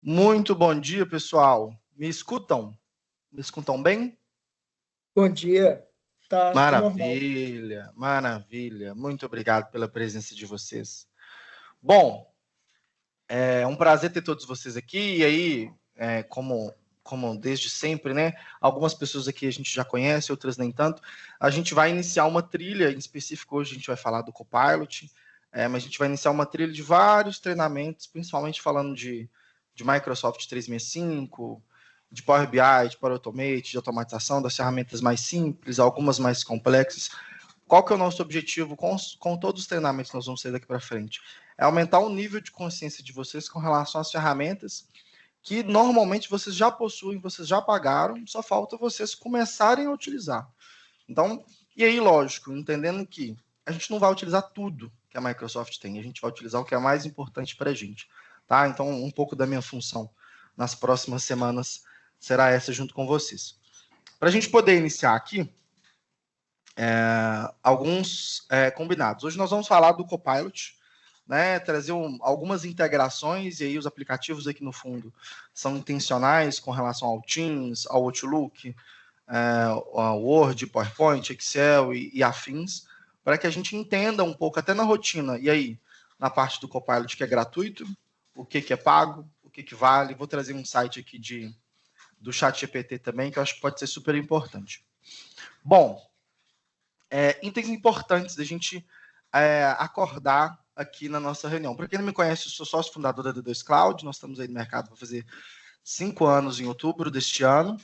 Muito bom dia, pessoal. Me escutam? Me escutam bem? Bom dia. Tá normal. Maravilha, maravilha. Muito obrigado pela presença de vocês. Bom, é um prazer ter todos vocês aqui. E aí, como desde sempre, né? Algumas pessoas aqui a gente já conhece, outras nem tanto. A gente vai iniciar uma trilha, em específico hoje a gente vai falar do Copilot, mas a gente vai iniciar uma trilha de vários treinamentos, principalmente falando de Microsoft 365, de Power BI, de Power Automate, de automatização, das ferramentas mais simples, algumas mais complexas. Qual que é o nosso objetivo com todos os treinamentos que nós vamos ter daqui para frente? É aumentar o nível de consciência de vocês com relação às ferramentas que normalmente vocês já possuem, vocês já pagaram, só falta vocês começarem a utilizar. Então, e aí, lógico, entendendo que a gente não vai utilizar tudo que a Microsoft tem, a gente vai utilizar o que é mais importante para a gente. Tá? Então, um pouco da minha função nas próximas semanas será essa junto com vocês. Para a gente poder iniciar aqui, alguns combinados. Hoje nós vamos falar do Copilot, né, trazer algumas integrações, e aí os aplicativos aqui no fundo são intencionais com relação ao Teams, ao Outlook, ao Word, PowerPoint, Excel e afins, para que a gente entenda um pouco, até na rotina, e aí, na parte do Copilot que é gratuito, o que é pago, o que vale. Vou trazer um site aqui do ChatGPT também, que eu acho que pode ser super importante. Bom, itens importantes da gente acordar aqui na nossa reunião. Para quem não me conhece, eu sou sócio fundador da D2 Cloud, nós estamos aí no mercado para fazer 5 anos em outubro deste ano,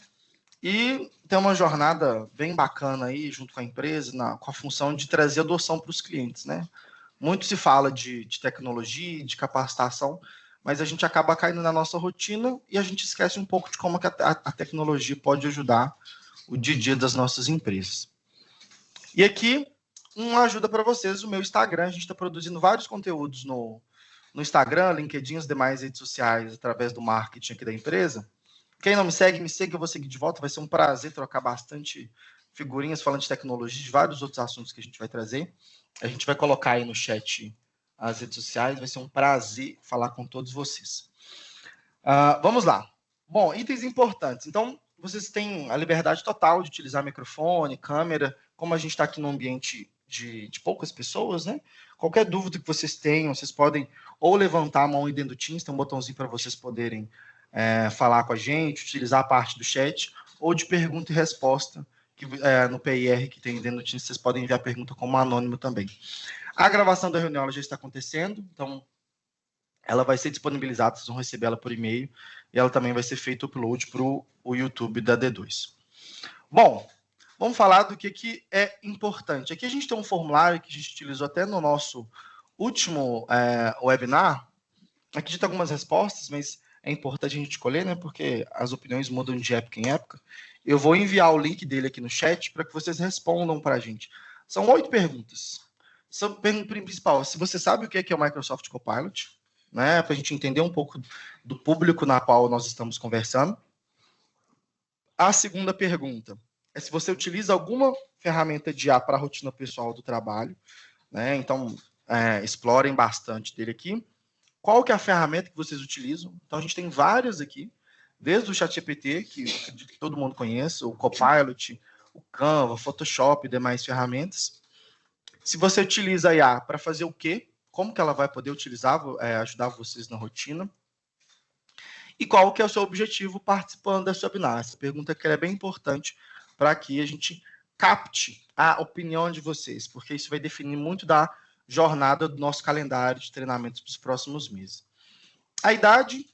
e tem uma jornada bem bacana aí, junto com a empresa, com a função de trazer adoção para os clientes, né? Muito se fala de tecnologia, de capacitação, mas a gente acaba caindo na nossa rotina e a gente esquece um pouco de como que a tecnologia pode ajudar o dia a dia das nossas empresas. E aqui, uma ajuda para vocês, o meu Instagram. A gente está produzindo vários conteúdos no Instagram, LinkedIn, as demais redes sociais, através do marketing aqui da empresa. Quem não me segue, me segue, eu vou seguir de volta. Vai ser um prazer trocar bastante figurinhas falando de tecnologia, de vários outros assuntos que a gente vai trazer. A gente vai colocar aí no chat as redes sociais. Vai ser um prazer falar com todos vocês. Vamos lá. Bom, itens importantes. Então, vocês têm a liberdade total de utilizar microfone, câmera, como a gente está aqui num ambiente de poucas pessoas, né? Qualquer dúvida que vocês tenham, vocês podem ou levantar a mão aí dentro do Teams, tem um botãozinho para vocês poderem falar com a gente, utilizar a parte do chat, ou de pergunta e resposta, que no PIR que tem dentro do Teams, vocês podem enviar pergunta como anônimo também. A gravação da reunião já está acontecendo, então ela vai ser disponibilizada, vocês vão receber ela por e-mail, e ela também vai ser feito upload para o YouTube da D2. Bom, vamos falar do que é importante. Aqui a gente tem um formulário que a gente utilizou até no nosso último webinar. Aqui a gente tem algumas respostas, mas é importante a gente escolher, né? Porque as opiniões mudam de época em época. Eu vou enviar o link dele aqui no chat para que vocês respondam para a gente. São 8 perguntas. Pergunta principal: se você sabe o que é o Microsoft Copilot, né? Para a gente entender um pouco do público na qual nós estamos conversando. A segunda pergunta é se você utiliza alguma ferramenta de IA para a rotina pessoal do trabalho, né? Então, explorem bastante dele aqui. Qual que é a ferramenta que vocês utilizam? Então, a gente tem várias aqui, desde o ChatGPT, que acredito que todo mundo conhece, o Copilot, o Canva, Photoshop e demais ferramentas. Se você utiliza a IA para fazer o quê? Como que ela vai poder utilizar, ajudar vocês na rotina? E qual que é o seu objetivo participando dessa webinar? Essa pergunta que é bem importante para que a gente capte a opinião de vocês, porque isso vai definir muito da jornada do nosso calendário de treinamentos para os próximos meses. A idade,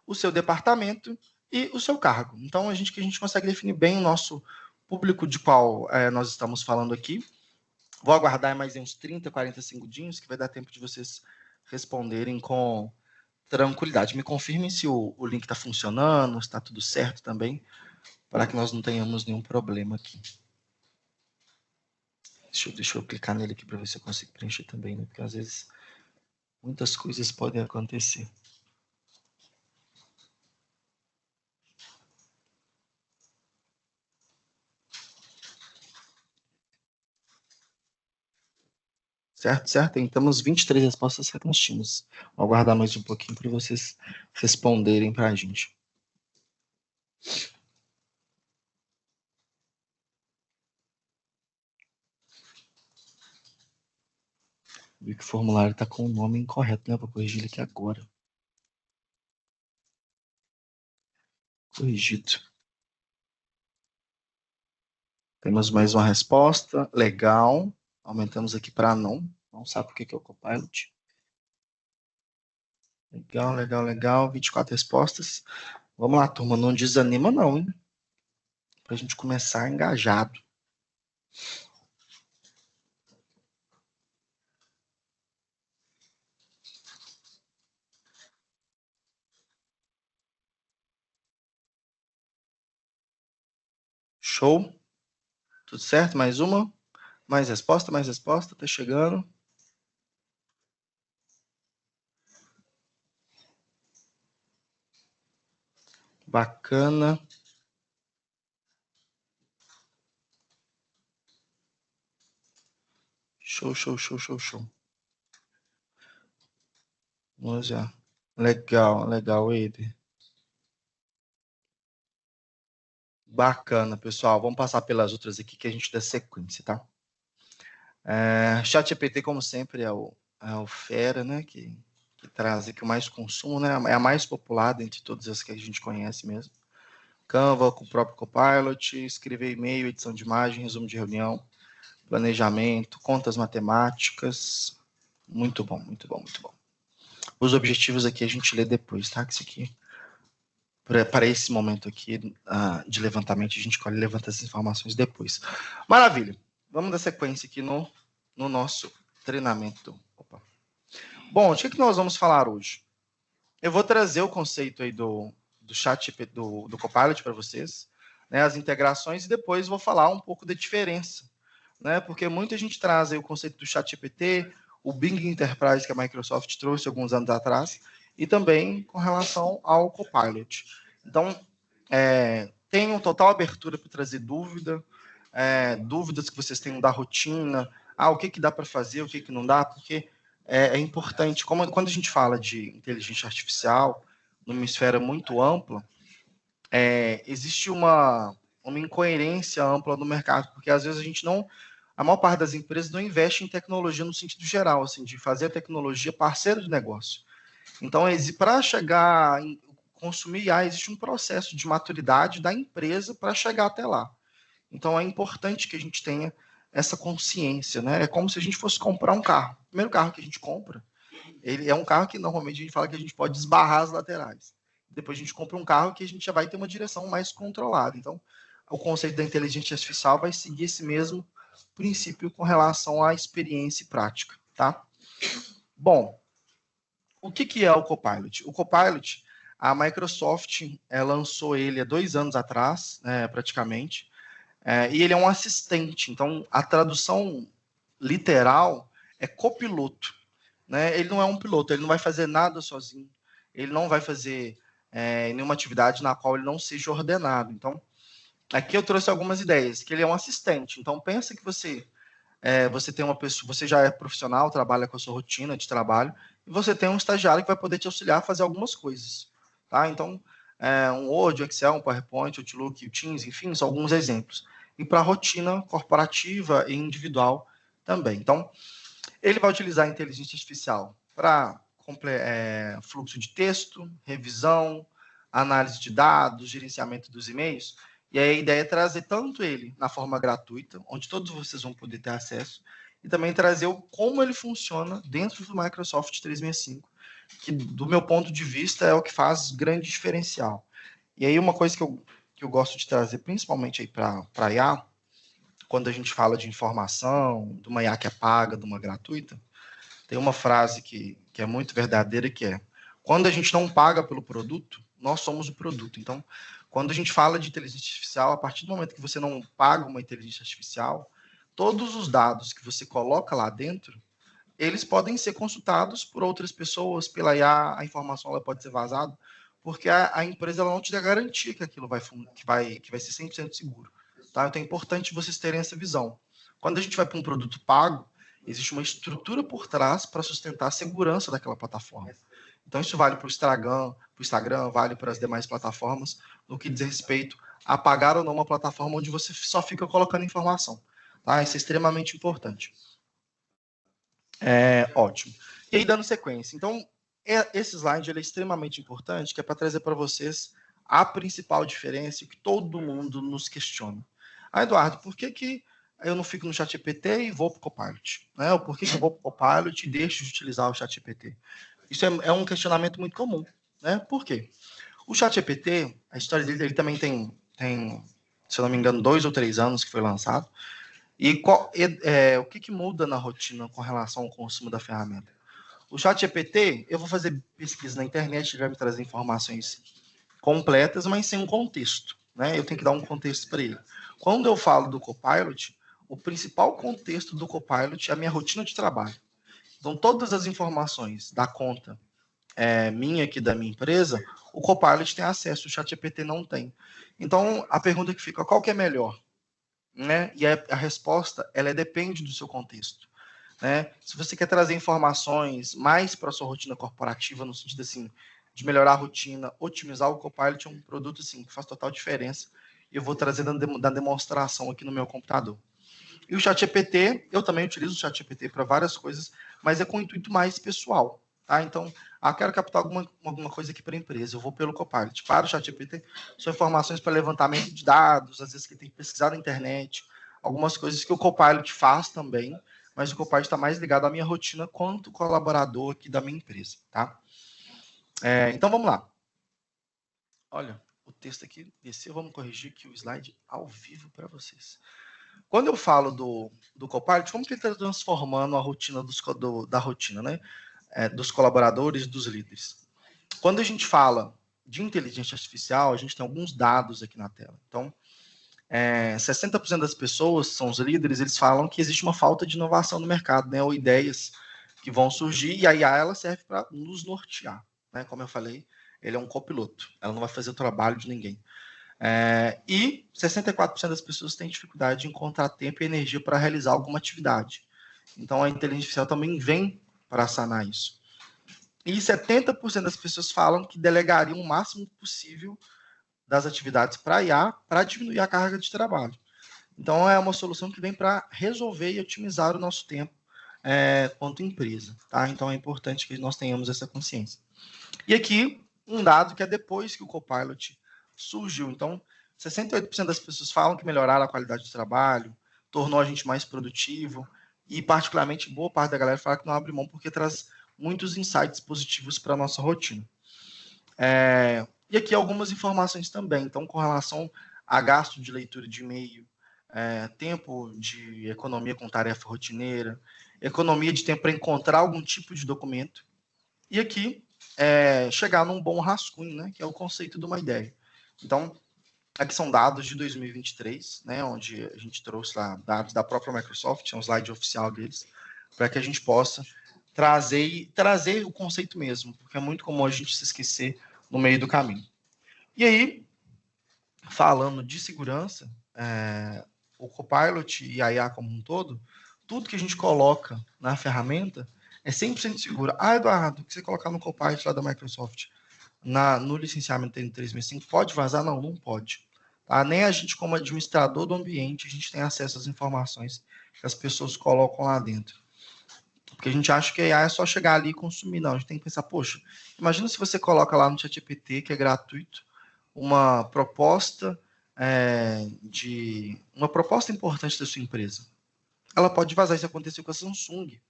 o seu departamento e o seu cargo. Então, a gente consegue definir bem o nosso público de qual nós estamos falando aqui. Vou aguardar mais uns 30, 40 segundinhos, que vai dar tempo de vocês responderem com tranquilidade. Me confirmem se o link está funcionando, se está tudo certo também, para que nós não tenhamos nenhum problema aqui. Deixa eu clicar nele aqui para ver se eu consigo preencher também, né? Porque às vezes muitas coisas podem acontecer. Certo. Temos 23 respostas certas nós tínhamos. Vou aguardar mais um pouquinho para vocês responderem para a gente. Vi que o formulário está com o nome incorreto, né? Vou corrigir ele aqui agora. Corrigido. Temos mais uma resposta. Legal. Aumentamos aqui para não. Não sabe o que é o Copilot. Legal. 24 respostas. Vamos lá, turma. Não desanima não, hein? Para a gente começar engajado. Show. Tudo certo? Mais uma? Mais resposta? Tá chegando. Bacana. Show. Vamos já. Legal, Eder. Bacana, pessoal. Vamos passar pelas outras aqui que a gente dá sequência, tá? ChatGPT, como sempre, é o fera, né? Que traz aqui o mais consumo, né? É a mais popular dentre todas as que a gente conhece mesmo. Canva, com o próprio Copilot, escrever e-mail, edição de imagem, resumo de reunião, planejamento, contas matemáticas. Muito bom. Os objetivos aqui a gente lê depois, tá? Que isso aqui, para esse momento aqui de levantamento, a gente levanta as informações depois. Maravilha. Vamos dar sequência aqui no nosso treinamento. Opa. Bom, de que nós vamos falar hoje? Eu vou trazer o conceito aí do chat do Copilot para vocês, né, as integrações, e depois vou falar um pouco da diferença, né, porque muita gente traz aí o conceito do ChatGPT, o Bing Enterprise que a Microsoft trouxe alguns anos atrás, e também com relação ao Copilot. Então, tenham total abertura para trazer dúvidas que vocês tenham da rotina, o que dá para fazer, o que não dá, porque é importante, quando a gente fala de inteligência artificial, numa esfera muito ampla, existe uma incoerência ampla no mercado, porque às vezes a maior parte das empresas não investe em tecnologia no sentido geral, assim, de fazer a tecnologia parceiro de negócio. Então, para chegar em consumir IA, existe um processo de maturidade da empresa para chegar até lá. Então, é importante que a gente tenha essa consciência, né? É como se a gente fosse comprar um carro. O primeiro carro que a gente compra, ele é um carro que normalmente a gente fala que a gente pode esbarrar as laterais. Depois a gente compra um carro que a gente já vai ter uma direção mais controlada. Então, o conceito da inteligência artificial vai seguir esse mesmo princípio com relação à experiência e prática, tá? Bom, o que é o Copilot? O Copilot, a Microsoft lançou ele há 2 anos atrás, praticamente, e ele é um assistente. Então, a tradução literal é copiloto, né? Ele não é um piloto, ele não vai fazer nada sozinho, ele não vai fazer nenhuma atividade na qual ele não seja ordenado. Então, aqui eu trouxe algumas ideias, que ele é um assistente. Então, pensa que você tem uma pessoa, você já é profissional, trabalha com a sua rotina de trabalho, e você tem um estagiário que vai poder te auxiliar a fazer algumas coisas, tá? Então, um Word, um Excel, um PowerPoint, o Outlook, o Teams, enfim, são alguns exemplos. E para a rotina corporativa e individual também. Então, ele vai utilizar a inteligência artificial para fluxo de texto, revisão, análise de dados, gerenciamento dos e-mails. E aí a ideia é trazer tanto ele na forma gratuita, onde todos vocês vão poder ter acesso, e também trazer como ele funciona dentro do Microsoft 365, que, do meu ponto de vista, é o que faz grande diferencial. E aí uma coisa que eu gosto de trazer, principalmente para a IA, quando a gente fala de informação, de uma IA que é paga, de uma gratuita, tem uma frase que é muito verdadeira, que é: quando a gente não paga pelo produto, nós somos o produto. Então, quando a gente fala de inteligência artificial, a partir do momento que você não paga uma inteligência artificial, todos os dados que você coloca lá dentro, eles podem ser consultados por outras pessoas, pela IA, a informação ela pode ser vazada, porque a empresa ela não te dá garantia que aquilo vai ser 100% seguro. Tá? Então é importante vocês terem essa visão. Quando a gente vai para um produto pago, Existe uma estrutura por trás para sustentar a segurança daquela plataforma. Então, isso vale para o Instagram, vale para as demais plataformas, no que diz respeito a pagar ou não uma plataforma onde você só fica colocando informação. Tá? Isso é extremamente importante. Ótimo. E aí, dando sequência. Então, esse slide ele é extremamente importante, que é para trazer para vocês a principal diferença que todo mundo nos questiona. Eduardo, por que eu não fico no ChatGPT e vou para o Copilot? Né? Ou por que eu vou para o Copilot e deixo de utilizar o ChatGPT? Isso é um questionamento muito comum. Né? Por quê? O ChatGPT, a história dele, ele também tem, se eu não me engano, 2 ou 3 anos que foi lançado. E o que muda na rotina com relação ao consumo da ferramenta? O ChatGPT, eu vou fazer pesquisa na internet, ele vai me trazer informações completas, mas sem um contexto. Né? Eu tenho que dar um contexto para ele. Quando eu falo do Copilot, o principal contexto do Copilot é a minha rotina de trabalho. Então, todas as informações da conta minha aqui da minha empresa, o Copilot tem acesso, o ChatGPT não tem. Então, a pergunta que fica, qual que é melhor? Né? E a resposta, ela depende do seu contexto. Né? Se você quer trazer informações mais para a sua rotina corporativa, no sentido assim, de melhorar a rotina, otimizar o Copilot é um produto assim, que faz total diferença. E eu vou trazer da demonstração aqui no meu computador. E o ChatGPT, eu também utilizo o ChatGPT para várias coisas, mas é com um intuito mais pessoal. Tá? Então, quero captar alguma coisa aqui para a empresa, eu vou pelo Copilot. Para o ChatGPT, são informações para levantamento de dados, às vezes que tem que pesquisar na internet, algumas coisas que o Copilot faz também, mas o Copilot está mais ligado à minha rotina quanto colaborador aqui da minha empresa. Tá? Então, vamos lá. Olha, o texto aqui desceu, vamos corrigir aqui o slide ao vivo para vocês. Quando eu falo do Copilot, como que ele está transformando a rotina da rotina, né? Dos colaboradores e dos líderes. Quando a gente fala de inteligência artificial, a gente tem alguns dados aqui na tela. Então, 60% das pessoas, são os líderes, eles falam que existe uma falta de inovação no mercado, né? Ou ideias que vão surgir, e a IA ela serve para nos nortear. Né? Como eu falei, ele é um copiloto, ela não vai fazer o trabalho de ninguém. E 64% das pessoas têm dificuldade de encontrar tempo e energia para realizar alguma atividade. Então, a inteligência artificial também vem para sanar isso. E 70% das pessoas falam que delegariam o máximo possível das atividades para a IA para diminuir a carga de trabalho. Então, é uma solução que vem para resolver e otimizar o nosso tempo quanto empresa. Tá? Então, é importante que nós tenhamos essa consciência. E aqui, um dado que é depois que o Copilot surgiu. Então, 68% das pessoas falam que melhoraram a qualidade de trabalho, tornou a gente mais produtivo, e particularmente boa parte da galera fala que não abre mão porque traz muitos insights positivos para a nossa rotina. E aqui algumas informações também. Então, com relação a gasto de leitura de e-mail, tempo de economia com tarefa rotineira, economia de tempo para encontrar algum tipo de documento, e aqui chegar num bom rascunho, né, que é o conceito de uma ideia. Então, aqui são dados de 2023, né, onde a gente trouxe lá dados da própria Microsoft, é um slide oficial deles, para que a gente possa trazer o conceito mesmo, porque é muito comum a gente se esquecer no meio do caminho. E aí, falando de segurança, o Copilot e a IA como um todo, tudo que a gente coloca na ferramenta é 100% seguro. Eduardo, o que você colocar no Copilot lá da Microsoft, no licenciamento N365, pode vazar? Não, não pode. Tá? Nem a gente, como administrador do ambiente, a gente tem acesso às informações que as pessoas colocam lá dentro. Porque a gente acha que a IA é só chegar ali e consumir. Não, a gente tem que pensar, poxa, imagina se você coloca lá no ChatGPT, que é gratuito, uma proposta uma proposta importante da sua empresa. Ela pode vazar. Isso aconteceu com a Samsung.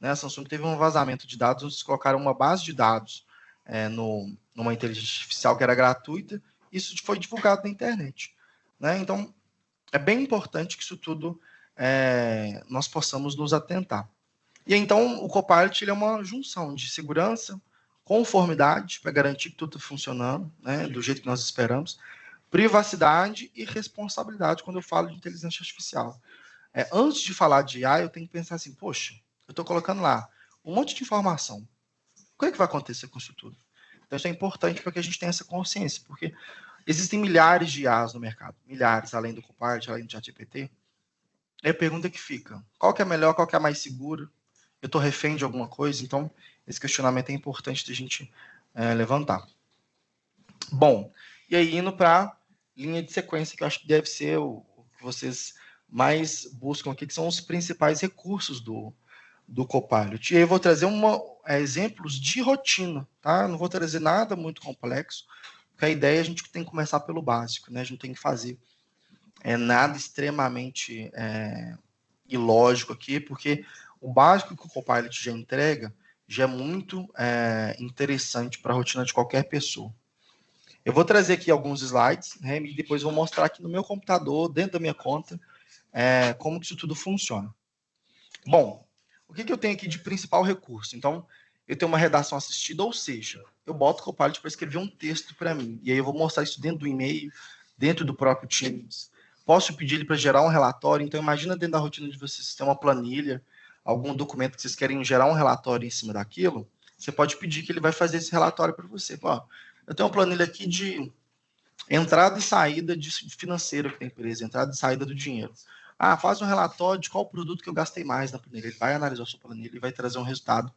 Né? A Samsung teve um vazamento de dados, eles colocaram uma base de dados numa inteligência artificial que era gratuita, isso foi divulgado na internet. Né? Então, é bem importante que isso tudo nós possamos nos atentar. E então, o Copilot ele é uma junção de segurança, conformidade, para garantir que tudo está funcionando, né, do jeito que nós esperamos, privacidade e responsabilidade quando eu falo de inteligência artificial. Antes de falar de IA, eu tenho que pensar assim, poxa, eu estou colocando lá um monte de informação. O que vai acontecer com isso tudo? Então, isso é importante para que a gente tenha essa consciência, porque existem milhares de IAs no mercado, milhares, além do Copilot, além do ChatGPT, É a pergunta que fica. Qual que é melhor, qual que é a mais segura? Eu estou refém de alguma coisa? Então, esse questionamento é importante da gente levantar. Bom, e aí indo para a linha de sequência, que eu acho que deve ser o que vocês mais buscam aqui, que são os principais recursos do Copilot. E aí eu vou trazer exemplos de rotina, tá? Não vou trazer nada muito complexo, porque a ideia é a gente tem que começar pelo básico, né? A gente tem que fazer nada extremamente ilógico aqui, porque o básico que o Copilot já entrega já é muito interessante para a rotina de qualquer pessoa. Eu vou trazer aqui alguns slides, né, e depois vou mostrar aqui no meu computador, dentro da minha conta, como que isso tudo funciona. Bom, o que eu tenho aqui de principal recurso? Então, eu tenho uma redação assistida, ou seja, eu boto o Copilot para escrever um texto para mim, e aí eu vou mostrar isso dentro do e-mail, dentro do próprio Teams. Posso pedir ele para gerar um relatório, então imagina dentro da rotina de vocês, tem uma planilha, algum documento que vocês querem gerar um relatório em cima daquilo, você pode pedir que ele vai fazer esse relatório para você. Ó, eu tenho uma planilha aqui de entrada e saída de financeiro que tem empresa, entrada e saída do dinheiro. Ah, faz um relatório de qual produto que eu gastei mais na planilha. Ele vai analisar a sua planilha e vai trazer um resultado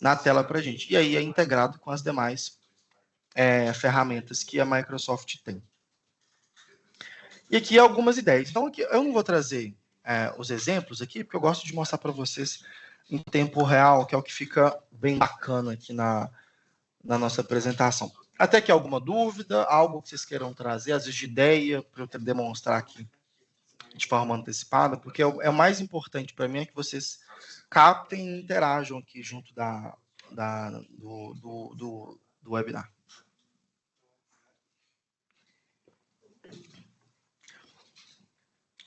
na tela para a gente. E aí é integrado com as demais ferramentas que a Microsoft tem. E aqui algumas ideias. Então, aqui, eu não vou trazer os exemplos aqui, porque eu gosto de mostrar para vocês em tempo real, que é o que fica bem bacana aqui na nossa apresentação. Até que alguma dúvida, algo que vocês queiram trazer, às vezes de ideia, para eu demonstrar aqui de forma antecipada, porque o mais importante para mim é que vocês captem e interajam aqui junto do webinar.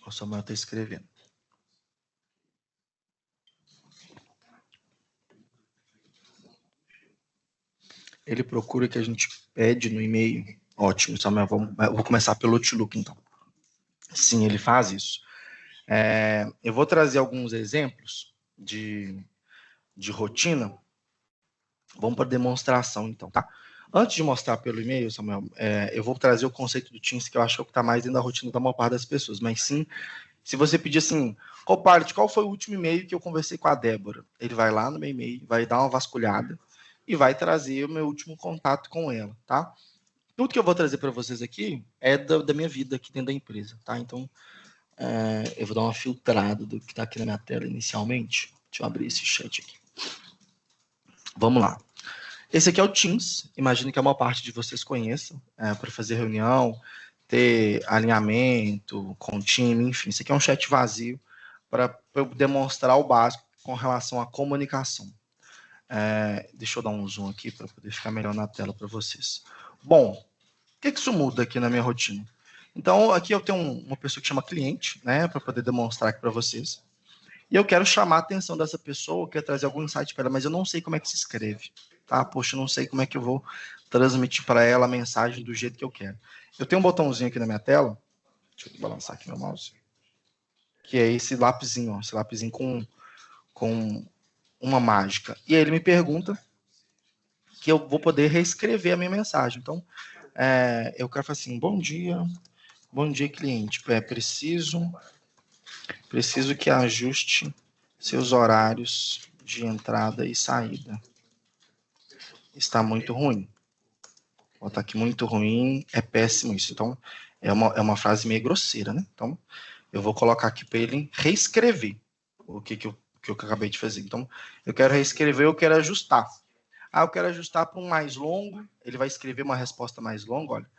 O Samuel está escrevendo. Ele procura que a gente pede no e-mail. Ótimo, Samuel. Eu vou começar pelo Outlook, então. Sim, ele faz isso. Eu vou trazer alguns exemplos de rotina. Vamos para a demonstração, então, tá? Antes de mostrar pelo e-mail, Samuel, eu vou trazer o conceito do Teams, que eu acho que é o que está mais dentro da rotina da maior parte das pessoas. Mas sim, se você pedir assim, Copilot, qual foi o último e-mail que eu conversei com a Débora? Ele vai lá no meu e-mail, vai dar uma vasculhada e vai trazer o meu último contato com ela, tá? Tudo que eu vou trazer para vocês aqui é da minha vida aqui dentro da empresa, tá? Então, eu vou dar uma filtrada do que está aqui na minha tela inicialmente. Deixa eu abrir esse chat aqui. Vamos lá. Esse aqui é o Teams. Imagino que a maior parte de vocês conheçam para fazer reunião, ter alinhamento com o time, enfim. Isso aqui é um chat vazio para eu demonstrar o básico com relação à comunicação. Deixa eu dar um zoom aqui para poder ficar melhor na tela para vocês. Bom, o que isso muda aqui na minha rotina? Então, aqui eu tenho uma pessoa que chama cliente, né, para poder demonstrar aqui para vocês. E eu quero chamar a atenção dessa pessoa, quero trazer algum insight para ela, mas eu não sei como é que se escreve. Tá? Poxa, eu não sei como é que eu vou transmitir para ela a mensagem do jeito que eu quero. Eu tenho um botãozinho aqui na minha tela, deixa eu balançar aqui meu mouse, que é esse lapisinho, ó, esse lapisinho com uma mágica. E aí ele me pergunta que eu vou poder reescrever a minha mensagem. Então, eu quero falar assim, bom dia cliente, preciso que ajuste seus horários de entrada e saída. Está muito ruim. Está aqui muito ruim, é péssimo isso. Então, é uma frase meio grosseira, né? Então, eu vou colocar aqui para ele reescrever o que eu acabei de fazer. Então, eu quero reescrever, eu quero ajustar. Eu quero ajustar para um mais longo. Ele vai escrever uma resposta mais longa, olha.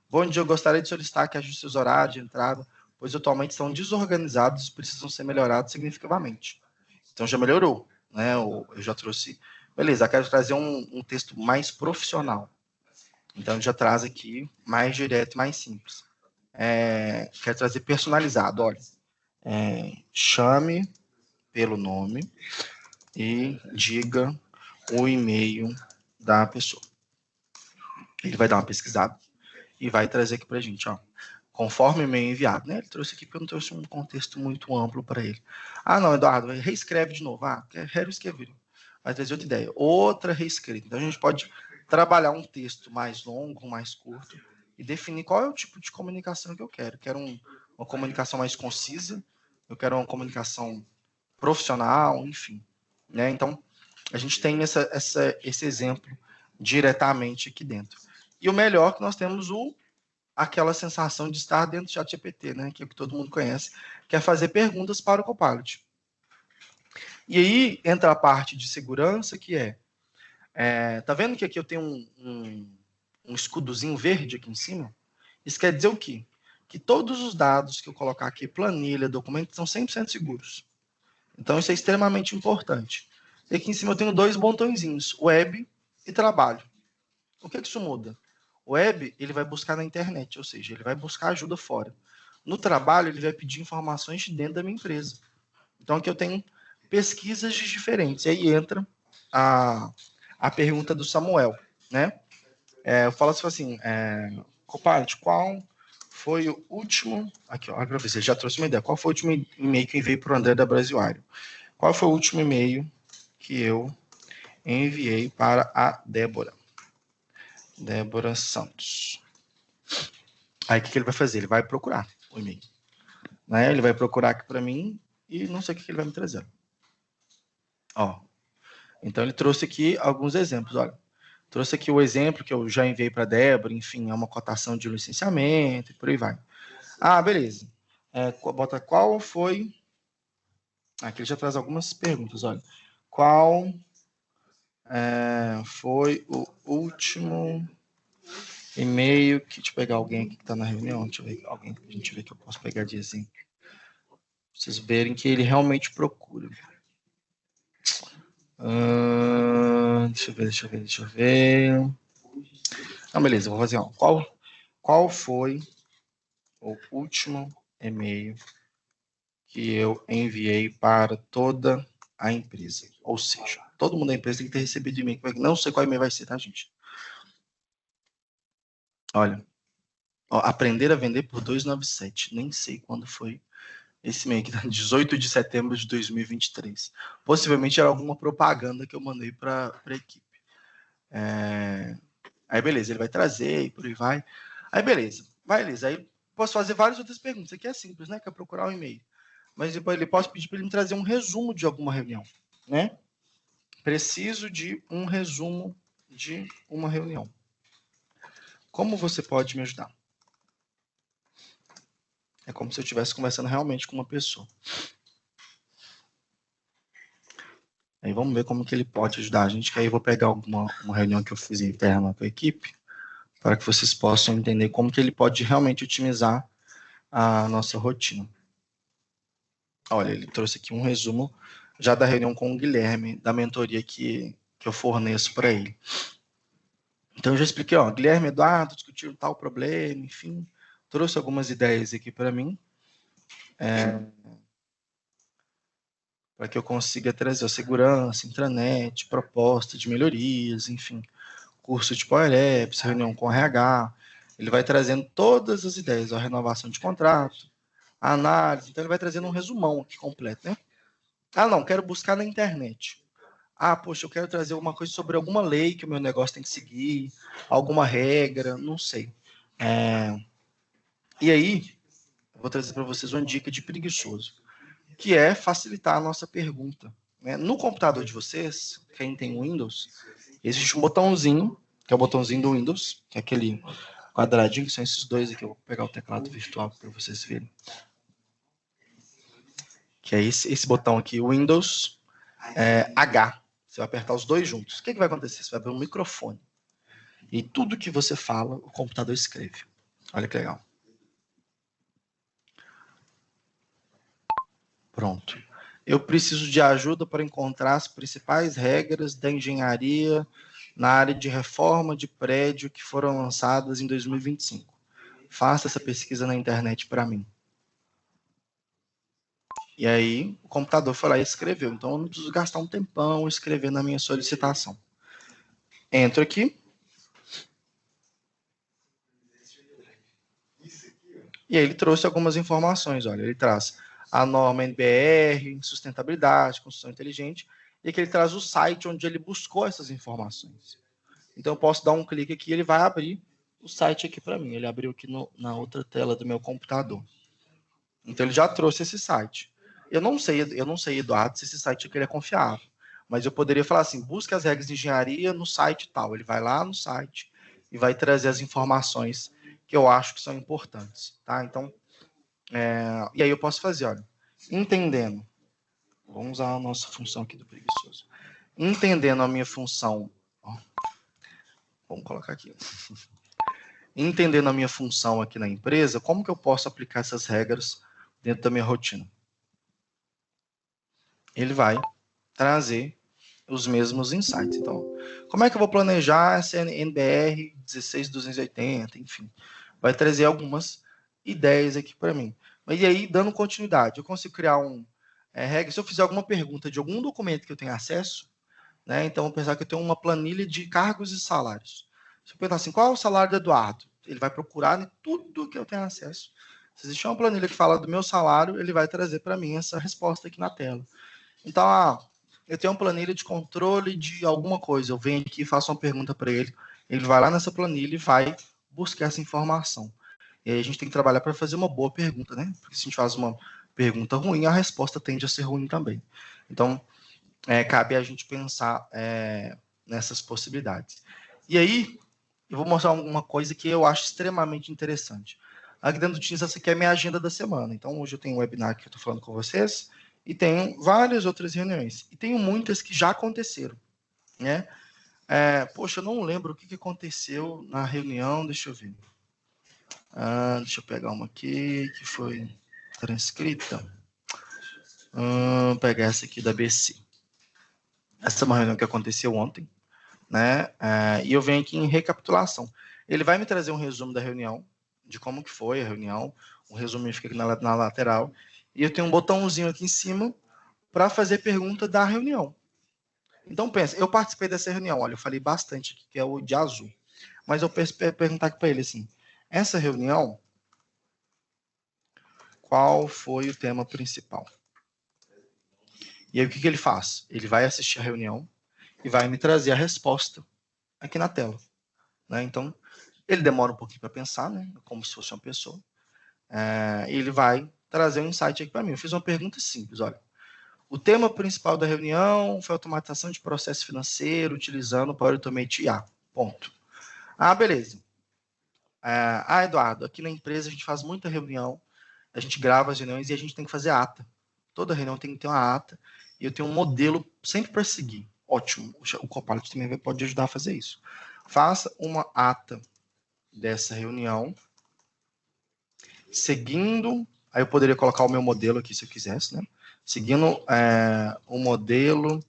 Bom dia, eu gostaria de solicitar que ajuste os horários de entrada, pois atualmente estão desorganizados e precisam ser melhorados significativamente. Então já melhorou, né? Eu já trouxe. Beleza, eu quero trazer um texto mais profissional. Então já traz aqui mais direto, mais simples. Quero trazer personalizado, olha. Chame pelo nome e diga o e-mail da pessoa. Ele vai dar uma pesquisada e vai trazer aqui para a gente, ó. Conforme o e-mail enviado, né? Ele trouxe aqui porque eu não trouxe um contexto muito amplo para ele. Não, Eduardo, reescreve de novo. Quero reescrever. Vai trazer outra ideia. Outra reescrita. Então, a gente pode trabalhar um texto mais longo, mais curto, e definir qual é o tipo de comunicação que eu quero. Quero uma comunicação mais concisa, eu quero uma comunicação profissional, enfim. Né? Então, a gente tem esse exemplo diretamente aqui dentro. E o melhor que nós temos aquela sensação de estar dentro do ChatGPT, né? Que é o que todo mundo conhece, que é fazer perguntas para o Copilot. E aí entra a parte de segurança, que tá vendo que aqui eu tenho um escudozinho verde aqui em cima? Isso quer dizer o quê? Que todos os dados que eu colocar aqui, planilha, documento, são 100% seguros. Então, isso é extremamente importante. E aqui em cima eu tenho 2 botõezinhos, web e trabalho. O que isso muda? O web, ele vai buscar na internet, ou seja, ele vai buscar ajuda fora. No trabalho, ele vai pedir informações de dentro da minha empresa. Então, aqui eu tenho pesquisas diferentes. E aí entra a pergunta do Samuel, né? Eu falo assim, Copilot, qual foi o último... Aqui, olha para você, já trouxe uma ideia. Qual foi o último e-mail que eu enviei para o André da Brasiário? Qual foi o último e-mail que eu enviei para a Débora Santos? Aí, o que ele vai fazer? Ele vai procurar o e-mail. Né? Ele vai procurar aqui para mim e não sei o que ele vai me trazer. Ó, então, ele trouxe aqui alguns exemplos. Olha, trouxe aqui o exemplo que eu já enviei para a Débora, enfim, é uma cotação de licenciamento e por aí vai. Ah, beleza. Bota qual foi... Aqui ele já traz algumas perguntas, olha. Qual foi o último e-mail que... Deixa eu pegar alguém aqui que está na reunião. Deixa eu ver alguém que a gente vê que eu posso pegar de exemplo. Pra vocês verem que ele realmente procura. Deixa eu ver. Ah, beleza, vou fazer. Qual foi o último e-mail que eu enviei para toda a empresa? Ou seja, todo mundo da empresa tem que ter recebido e-mail. Não sei qual e-mail vai ser, tá, gente? Olha, aprender a vender por 297. Nem sei quando foi esse e-mail aqui, tá? 18 de setembro de 2023. Possivelmente era alguma propaganda que eu mandei para a equipe. Aí, beleza, ele vai trazer e por aí vai. Aí, beleza. Aí, posso fazer várias outras perguntas. Aqui é simples, né? Que é procurar um e-mail. Mas depois ele pode pedir para ele me trazer um resumo de alguma reunião, né? Preciso de um resumo de uma reunião. Como você pode me ajudar? É como se eu estivesse conversando realmente com uma pessoa. Aí vamos ver como que ele pode ajudar a gente, que aí eu vou pegar uma reunião que eu fiz interna com a equipe, para que vocês possam entender como que ele pode realmente otimizar a nossa rotina. Olha, ele trouxe aqui um resumo já da reunião com o Guilherme, da mentoria que eu forneço para ele. Então, eu já expliquei, Guilherme e Eduardo discutiram tal problema, enfim, trouxe algumas ideias aqui para mim, para que eu consiga trazer a segurança, intranet, proposta de melhorias, enfim, curso de Power Apps, reunião com RH. Ele vai trazendo todas as ideias, a renovação de contrato, a análise. Então, ele vai trazendo um resumão aqui completo, né? Ah, não, quero buscar na internet. Ah, poxa, eu quero trazer alguma coisa sobre alguma lei que o meu negócio tem que seguir, alguma regra, não sei. E aí, eu vou trazer para vocês uma dica de preguiçoso, que é facilitar a nossa pergunta. Né? No computador de vocês, quem tem Windows, existe um botãozinho, que é o botãozinho do Windows, que é aquele quadradinho, que são esses dois aqui. Eu vou pegar o teclado virtual para vocês verem. Que é esse botão aqui, Windows H. Você vai apertar os dois juntos. O que vai acontecer? Você vai abrir um microfone. E tudo que você fala, o computador escreve. Olha que legal. Pronto. Eu preciso de ajuda para encontrar as principais regras da engenharia na área de reforma de prédio que foram lançadas em 2025. Faça essa pesquisa na internet para mim. E aí, o computador foi lá e escreveu. Então, eu não preciso gastar um tempão escrevendo na minha solicitação. Entro aqui. E aí ele trouxe algumas informações. Olha, ele traz a norma NBR, sustentabilidade, construção inteligente, e aqui ele traz o site onde ele buscou essas informações. Então, eu posso dar um clique aqui e ele vai abrir o site aqui para mim. Ele abriu aqui na outra tela do meu computador. Então, ele já trouxe esse site. Eu não sei, Eduardo, se esse site aqui é confiável, mas eu poderia falar assim, busque as regras de engenharia no site tal. Ele vai lá no site e vai trazer as informações que eu acho que são importantes, tá? Então, e aí eu posso fazer, olha, entendendo, vamos usar a nossa função aqui do preguiçoso. Entendendo a minha função, ó, vamos colocar aqui. Entendendo a minha função aqui na empresa, como que eu posso aplicar essas regras dentro da minha rotina? Ele vai trazer os mesmos insights. Então, como é que eu vou planejar essa NBR 16280, enfim. Vai trazer algumas ideias aqui para mim. Mas e aí, dando continuidade, eu consigo criar regra, se eu fizer alguma pergunta de algum documento que eu tenho acesso, né? Então, vou pensar que eu tenho uma planilha de cargos e salários. Se eu perguntar assim, qual é o salário do Eduardo? Ele vai procurar em tudo que eu tenho acesso. Se existe uma planilha que fala do meu salário, ele vai trazer para mim essa resposta aqui na tela. Então, eu tenho uma planilha de controle de alguma coisa. Eu venho aqui e faço uma pergunta para ele. Ele vai lá nessa planilha e vai buscar essa informação. E aí a gente tem que trabalhar para fazer uma boa pergunta, né? Porque se a gente faz uma pergunta ruim, a resposta tende a ser ruim também. Então, cabe a gente pensar nessas possibilidades. E aí, eu vou mostrar uma coisa que eu acho extremamente interessante. Aqui dentro do Teams, essa aqui é a minha agenda da semana. Então, hoje eu tenho um webinar que eu estou falando com vocês e tenho várias outras reuniões. E tenho muitas que já aconteceram, né? Poxa, eu não lembro o que aconteceu na reunião, deixa eu ver. Deixa eu pegar uma aqui, que foi transcrita. Vou pegar essa aqui da BC. Essa é uma reunião que aconteceu ontem, né? E eu venho aqui em recapitulação. Ele vai me trazer um resumo da reunião, de como que foi a reunião, um resumo fica aqui na lateral, e eu tenho um botãozinho aqui em cima para fazer pergunta da reunião. Então, pensa, eu participei dessa reunião, olha, eu falei bastante aqui, que é o de azul, mas eu perguntar aqui para ele assim, essa reunião, qual foi o tema principal? E aí, o que ele faz? Ele vai assistir a reunião e vai me trazer a resposta aqui na tela, né? Então, ele demora um pouquinho para pensar, né? Como se fosse uma pessoa. Ele vai trazer um insight aqui para mim. Eu fiz uma pergunta simples, olha. O tema principal da reunião foi automatização de processo financeiro utilizando o Power Automate IA. Ponto. Beleza. Eduardo, aqui na empresa a gente faz muita reunião, a gente grava as reuniões e a gente tem que fazer ata. Toda reunião tem que ter uma ata e eu tenho um modelo sempre para seguir. Ótimo. O Copilot também pode ajudar a fazer isso. Faça uma ata dessa reunião seguindo, aí eu poderia colocar o meu modelo aqui se eu quisesse, né? Seguindo o modelo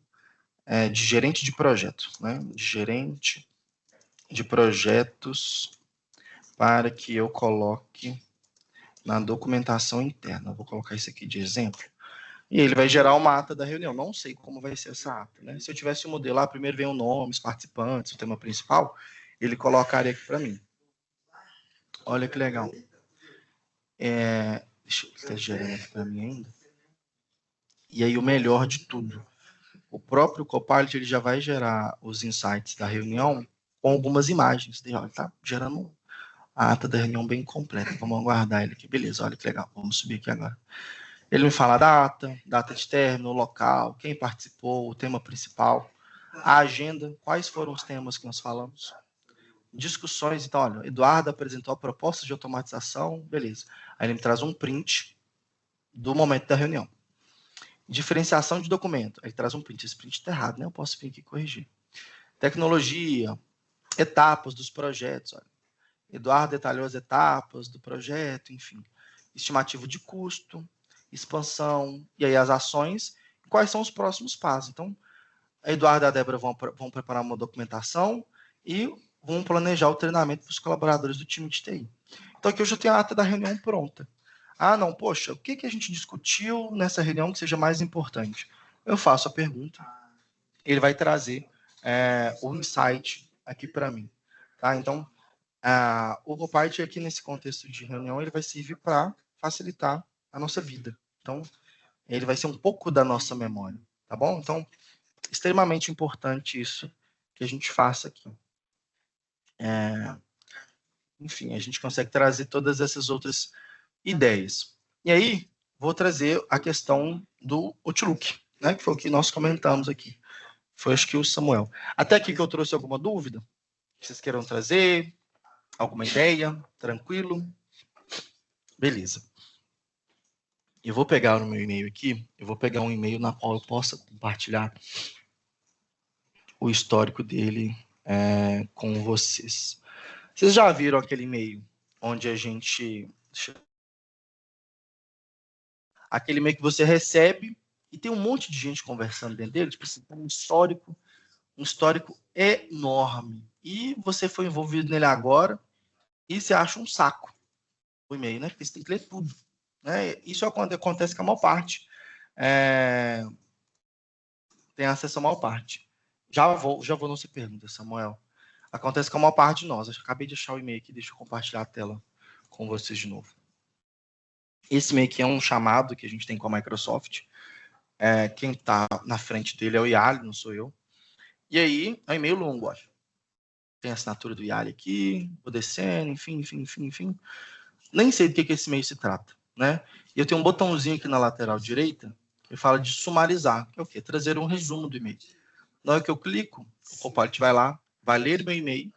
de gerente de projeto, né? De gerente de projetos para que eu coloque na documentação interna. Vou colocar isso aqui de exemplo. E ele vai gerar uma ata da reunião. Não sei como vai ser essa ata, né? Se eu tivesse o modelo lá, primeiro vem o nome, os participantes, o tema principal, ele colocaria aqui para mim. Olha que legal. Deixa eu estar gerando aqui para mim ainda. E aí o melhor de tudo, o próprio Copilot ele já vai gerar os insights da reunião com algumas imagens. Ele tá gerando a ata da reunião bem completa. Vamos aguardar ele aqui. Beleza, olha que legal. Vamos subir aqui agora. Ele me fala a data de término, o local, quem participou, o tema principal, a agenda, quais foram os temas que nós falamos. Discussões, então, olha, Eduardo apresentou a proposta de automatização, beleza. Aí ele me traz um print do momento da reunião. Diferenciação de documento. Ele traz um print. Esse print está errado, né? Eu posso vir aqui corrigir. Tecnologia, etapas dos projetos. Olha. Eduardo detalhou as etapas do projeto, enfim. Estimativa de custo, expansão, e aí as ações, e quais são os próximos passos. Então, a Eduardo e a Débora vão preparar uma documentação e vão planejar o treinamento para os colaboradores do time de TI. Então, aqui eu já tenho a ata da reunião pronta. Não, poxa, o que a gente discutiu nessa reunião que seja mais importante? Eu faço a pergunta, ele vai trazer o insight aqui para mim. Tá? Então, o Copilot aqui nesse contexto de reunião, ele vai servir para facilitar a nossa vida. Então, ele vai ser um pouco da nossa memória, tá bom? Então, extremamente importante isso que a gente faça aqui. Enfim, a gente consegue trazer todas essas outras ideias. E aí, vou trazer a questão do Outlook, né? Que foi o que nós comentamos aqui. Foi, acho que, o Samuel. Até aqui que eu trouxe alguma dúvida? Vocês queiram trazer? Alguma ideia? Tranquilo? Beleza. Eu vou pegar no meu e-mail aqui, eu vou pegar um e-mail na qual eu possa compartilhar o histórico dele com vocês. Vocês já viram aquele e-mail onde a gente... Aquele e-mail que você recebe e tem um monte de gente conversando dentro dele, tipo assim, um histórico enorme. E você foi envolvido nele agora e você acha um saco o e-mail, né? Porque você tem que ler tudo. Né? Isso acontece com a maior parte. Tem acesso à maior parte. Já vou na sua pergunta, Samuel. Acontece com a maior parte de nós. Eu acabei de achar o e-mail aqui, deixa eu compartilhar a tela com vocês de novo. Esse e-mail aqui é um chamado que a gente tem com a Microsoft. Quem está na frente dele é o Yali, não sou eu. E aí, é um e-mail longo, olha. Tem a assinatura do Yali aqui, vou descendo, enfim. Nem sei do que esse e-mail se trata, né? E eu tenho um botãozinho aqui na lateral direita que fala de sumarizar, que é o quê? Trazer um resumo do e-mail. Na hora que eu clico, o Copilot vai lá, vai ler meu e-mail,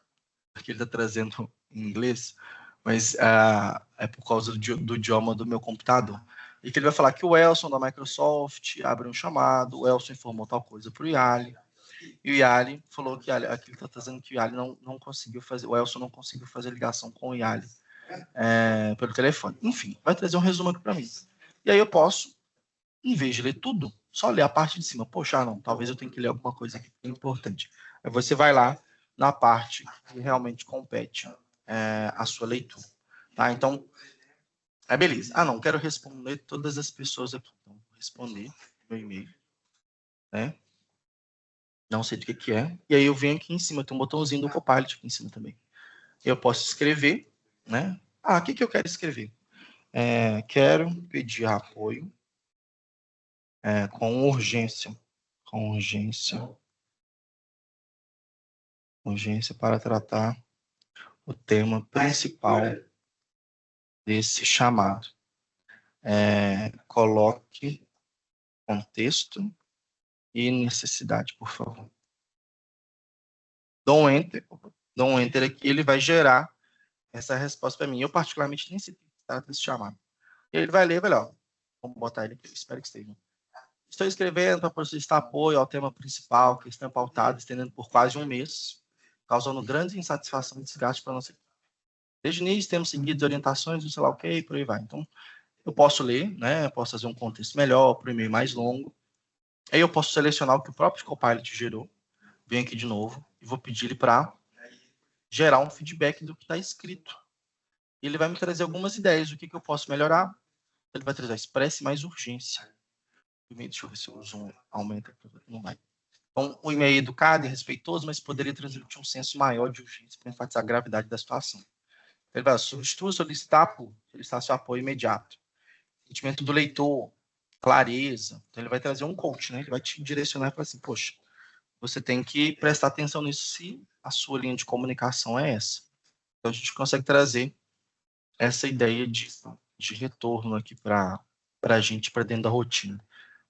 porque ele está trazendo em inglês, mas é por causa do idioma do meu computador. E que ele vai falar que o Elson da Microsoft abre um chamado, o Elson informou tal coisa para o Yali, e o Yali falou que aqui ele está trazendo que o Yali não conseguiu fazer, o Elson não conseguiu fazer ligação com o Yali pelo telefone. Enfim, vai trazer um resumo aqui para mim. E aí eu posso, em vez de ler tudo, só ler a parte de cima. Poxa, não, talvez eu tenha que ler alguma coisa aqui que é importante. Aí você vai lá na parte que realmente compete a sua leitura. Tá? Então, beleza. Não, quero responder todas as pessoas aqui. Então, vou responder meu e-mail. Né? Não sei do que é. E aí eu venho aqui em cima, tem um botãozinho do Copilot aqui em cima também. Eu posso escrever, né? O que eu quero escrever? Quero pedir apoio com urgência para tratar o tema principal desse chamado. Coloque contexto e necessidade, por favor. Dou um enter aqui, ele vai gerar essa resposta para mim. Eu, particularmente, nem sei o que se trata desse chamado. E ele vai ler, vamos botar ele aqui, eu espero que esteja. Estou escrevendo para solicitar apoio ao tema principal, que está pautado, estendendo por quase um mês, causando grande insatisfação e desgaste para nossa equipe. Desde o início, temos seguido orientações, sei lá o que, por aí vai. Então, eu posso ler, né? Eu posso fazer um contexto melhor, para o e-mail mais longo. Aí eu posso selecionar o que o próprio Copilot gerou. Venho aqui de novo e vou pedir ele para gerar um feedback do que está escrito. Ele vai me trazer algumas ideias do que eu posso melhorar. Ele vai trazer expresse mais urgência. Deixa eu ver se o zoom aumenta. Não vai. Então, um e-mail educado e respeitoso, mas poderia transmitir um senso maior de urgência para enfatizar a gravidade da situação. Ele vai solicitar seu apoio imediato. Sentimento do leitor, clareza. Então, ele vai trazer um coach, né? Ele vai te direcionar e falar assim, poxa, você tem que prestar atenção nisso se a sua linha de comunicação é essa. Então, a gente consegue trazer essa ideia de retorno aqui para a gente, para dentro da rotina.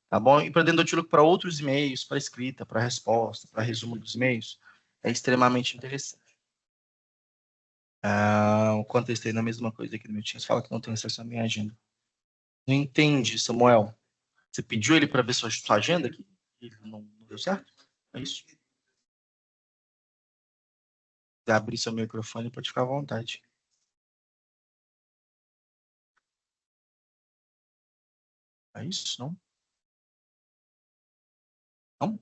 Tá bom? E para dentro do Outlook, para outros e-mails, para escrita, para resposta, para resumo dos e-mails, é extremamente interessante. Eu contestei na mesma coisa aqui no meu Teams, fala que não tem acesso à minha agenda. Não entendi, Samuel. Você pediu ele para ver sua agenda aqui? Ele não deu certo? É isso? Se abrir seu microfone, pode ficar à vontade. É isso, não? Não?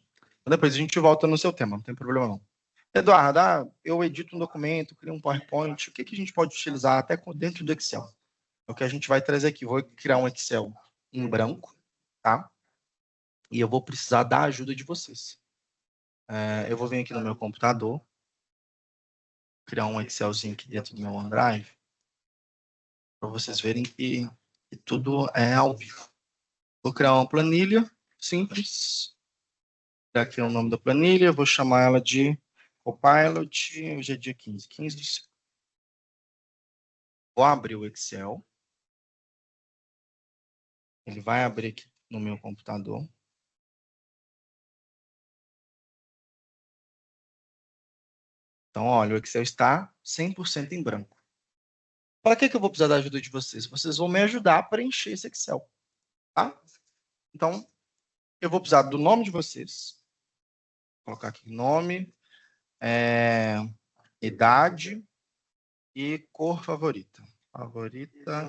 Depois a gente volta no seu tema, não tem problema não. Eduardo, eu edito um documento, crio um PowerPoint, o que a gente pode utilizar até dentro do Excel? É o que a gente vai trazer aqui. Vou criar um Excel em branco, tá? E eu vou precisar da ajuda de vocês. Eu vou vir aqui no meu computador, criar um Excelzinho aqui dentro do meu OneDrive, para vocês verem que tudo é ao vivo. Vou criar uma planilha simples. Vou aqui o nome da planilha, vou chamar ela de Copilot, hoje é dia 15 de setembro. Vou abrir o Excel. Ele vai abrir aqui no meu computador. Então, olha, o Excel está 100% em branco. Para que eu vou precisar da ajuda de vocês? Vocês vão me ajudar a preencher esse Excel, tá? Então, eu vou precisar do nome de vocês. Vou colocar aqui nome, idade e cor favorita.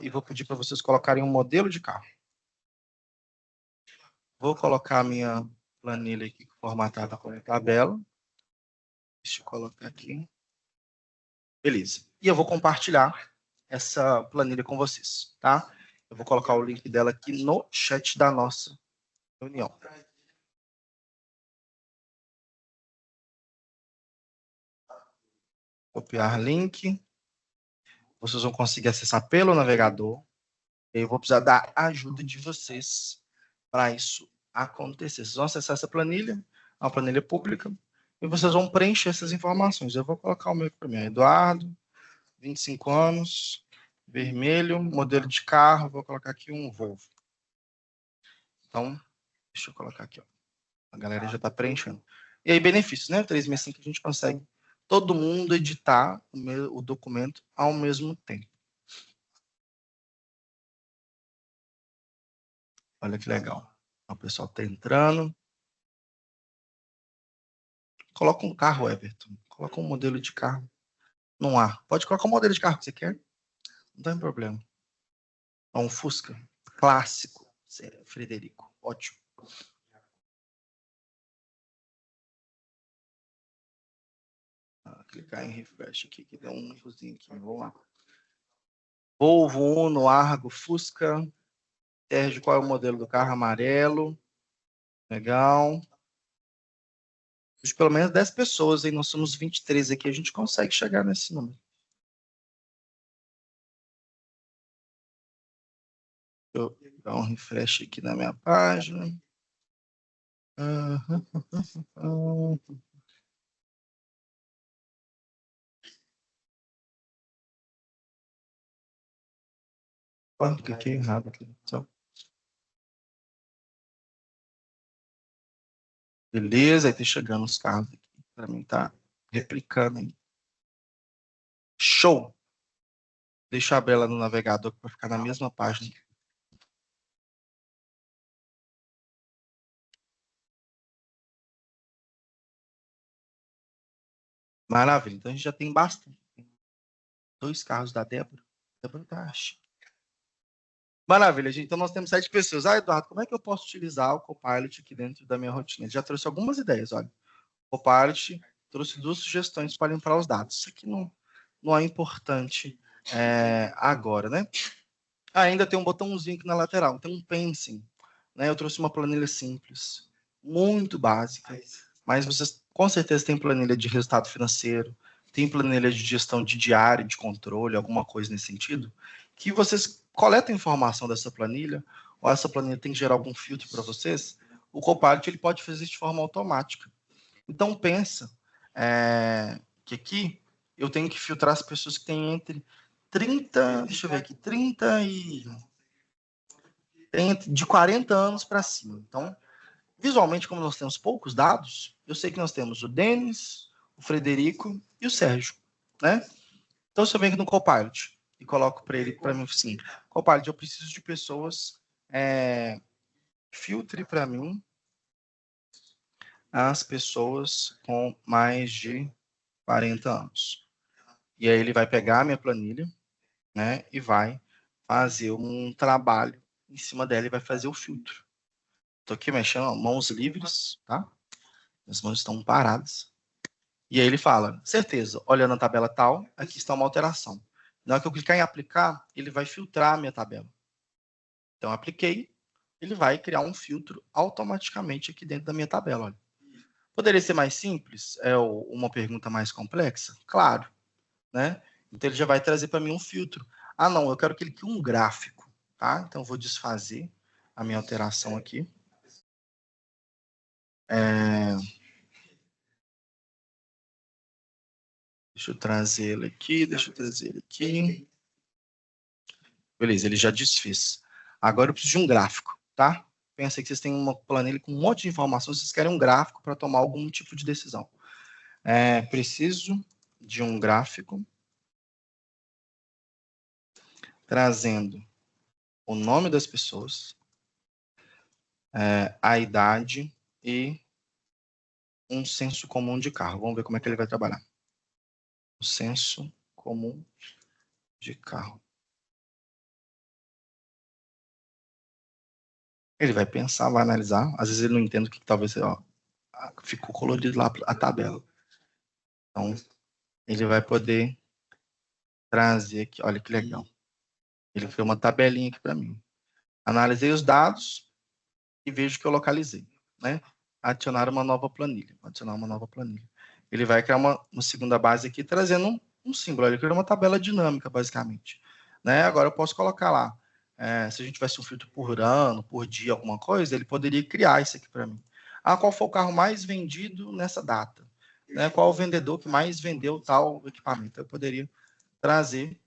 E vou pedir para vocês colocarem um modelo de carro. Vou colocar a minha planilha aqui formatada como tabela. Deixa eu colocar aqui. Beleza. E eu vou compartilhar essa planilha com vocês, tá? Eu vou colocar o link dela aqui no chat da nossa reunião. Copiar link. Vocês vão conseguir acessar pelo navegador. Eu vou precisar da ajuda de vocês para isso acontecer. Vocês vão acessar essa planilha, é uma planilha pública, e vocês vão preencher essas informações. Eu vou colocar o meu primeiro, Eduardo, 25 anos, vermelho, modelo de carro, vou colocar aqui um Volvo. Então, deixa eu colocar aqui, ó. A galera já está preenchendo. E aí, benefícios, né? 365 a gente consegue todo mundo editar o documento ao mesmo tempo. Olha que legal. O pessoal está entrando. Coloca um carro, Everton. Coloca um modelo de carro. Não há. Pode colocar o modelo de carro que você quer. Não tem problema. É um Fusca clássico. Frederico. Ótimo. Clicar em refresh aqui, que deu um errozinho aqui. Vamos lá. Volvo, Uno, Argo, Fusca. Sérgio, qual é o modelo do carro? Amarelo. Legal. Pelo menos 10 pessoas, aí nós somos 23 aqui, a gente consegue chegar nesse número. Deixa eu dar um refresh aqui na minha página. Cliquei errado aqui. Então. Beleza, aí tá chegando os carros aqui. Para mim tá replicando aí. Show! Deixa eu abrir ela no navegador para ficar na mesma página. Maravilha, então a gente já tem bastante. 2 carros da Débora. Débora tá chique. Maravilha, gente. Então nós temos 7 pessoas. Eduardo, como é que eu posso utilizar o Copilot aqui dentro da minha rotina? Ele já trouxe algumas ideias, olha. O Copilot trouxe 2 sugestões para limpar os dados. Isso aqui não é importante agora, né? Ainda tem um botãozinho aqui na lateral, tem um pensing. Né? Eu trouxe uma planilha simples, muito básica, mas vocês com certeza têm planilha de resultado financeiro, tem planilha de gestão de diário, de controle, alguma coisa nesse sentido, que vocês coletam informação dessa planilha, ou essa planilha tem que gerar algum filtro para vocês, o Copilot ele pode fazer isso de forma automática. Então, pensa que aqui eu tenho que filtrar as pessoas que têm entre 30, deixa eu ver aqui, 30 e... de 40 anos para cima. Então, visualmente, como nós temos poucos dados, eu sei que nós temos o Denis, o Frederico e o Sérgio, né? Então, se eu venho aqui no Copilot e coloco para ele, para mim, assim, Copilot, eu preciso de pessoas, filtre para mim as pessoas com mais de 40 anos. E aí ele vai pegar a minha planilha, né, e vai fazer um trabalho em cima dela e vai fazer o filtro. Estou aqui mexendo, ó, mãos livres, tá? As mãos estão paradas. E aí ele fala, certeza, olhando a tabela tal, aqui está uma alteração. Na hora que eu clicar em aplicar, ele vai filtrar a minha tabela. Então, apliquei, ele vai criar um filtro automaticamente aqui dentro da minha tabela. Olha. Poderia ser mais simples? É uma pergunta mais complexa? Claro. Né? Então, ele já vai trazer para mim um filtro. Ah, não, eu quero que ele crie um gráfico. Tá? Então, eu vou desfazer a minha alteração aqui. Deixa eu trazer ele aqui, Beleza, ele já desfez. Agora eu preciso de um gráfico, tá? Pensa que vocês têm uma planilha com um monte de informações, vocês querem um gráfico para tomar algum tipo de decisão. Preciso de um gráfico trazendo o nome das pessoas, a idade e um senso comum de carro. Vamos ver como é que ele vai trabalhar. O senso comum de carro. Ele vai pensar, vai analisar. Às vezes ele não entende o que talvez ficou colorido lá a tabela. Então, ele vai poder trazer aqui. Olha que legal. Ele criou uma tabelinha aqui para mim. Analisei os dados e vejo que eu localizei, né? Adicionar uma nova planilha. Adicionar uma nova planilha. Ele vai criar uma segunda base aqui, trazendo um símbolo. Ele criou uma tabela dinâmica, basicamente. Né? Agora eu posso colocar lá. Se a gente tivesse um filtro por ano, por dia, alguma coisa, ele poderia criar isso aqui para mim. Qual foi o carro mais vendido nessa data? Né? Qual o vendedor que mais vendeu tal equipamento? Eu poderia trazer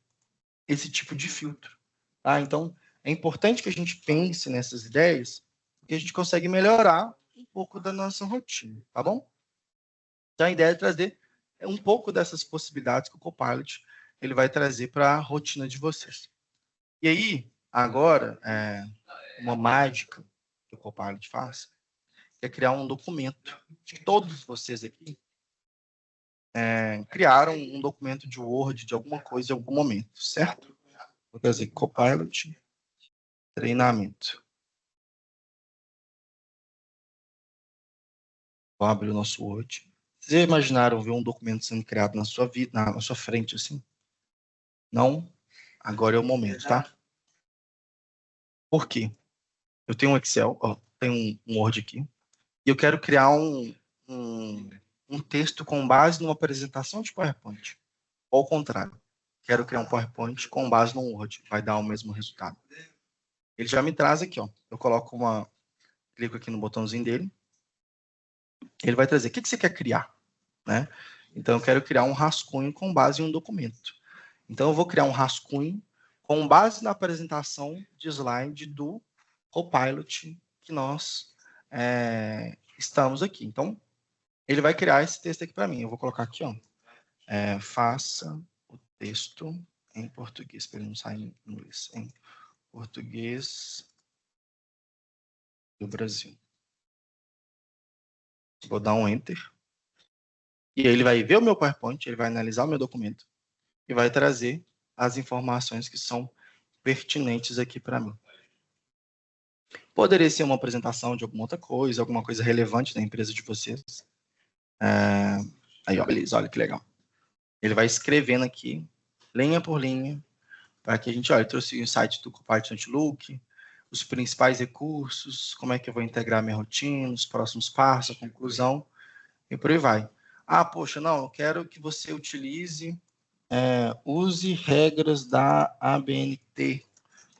esse tipo de filtro. Tá? Então, é importante que a gente pense nessas ideias, porque a gente consegue melhorar um pouco da nossa rotina, tá bom? Então, a ideia é trazer um pouco dessas possibilidades que o Copilot ele vai trazer para a rotina de vocês. E aí, agora, uma mágica que o Copilot faz é criar um documento. Todos vocês aqui criaram um documento de Word de alguma coisa em algum momento, certo? Vou trazer Copilot treinamento. Vou abrir o nosso Word. Vocês já imaginaram ver um documento sendo criado na sua vida, na sua frente, assim? Não? Agora é o momento, tá? Por quê? Eu tenho um Excel, tenho um Word aqui, e eu quero criar um texto com base numa apresentação de PowerPoint. Ou ao contrário, quero criar um PowerPoint com base no Word, vai dar o mesmo resultado. Ele já me traz aqui, ó. Eu coloco clico aqui no botãozinho dele, ele vai trazer, o que você quer criar? Né? Então, eu quero criar um rascunho com base em um documento. Então, eu vou criar um rascunho com base na apresentação de slide do Copilot que nós estamos aqui. Então, ele vai criar esse texto aqui para mim. Eu vou colocar aqui, ó. Faça o texto em português, para ele não sair em inglês. Em português do Brasil. Vou dar um Enter. E aí ele vai ver o meu PowerPoint, ele vai analisar o meu documento e vai trazer as informações que são pertinentes aqui para mim. Poderia ser uma apresentação de alguma outra coisa, alguma coisa relevante da empresa de vocês. Aí, ó, beleza, olha que legal. Ele vai escrevendo aqui, linha por linha, para que a gente, olha, eu trouxe o site do Copilot Outlook, os principais recursos, como é que eu vou integrar minha rotina, os próximos passos, a conclusão, e por aí vai. Poxa, não, eu quero que você utilize, use regras da ABNT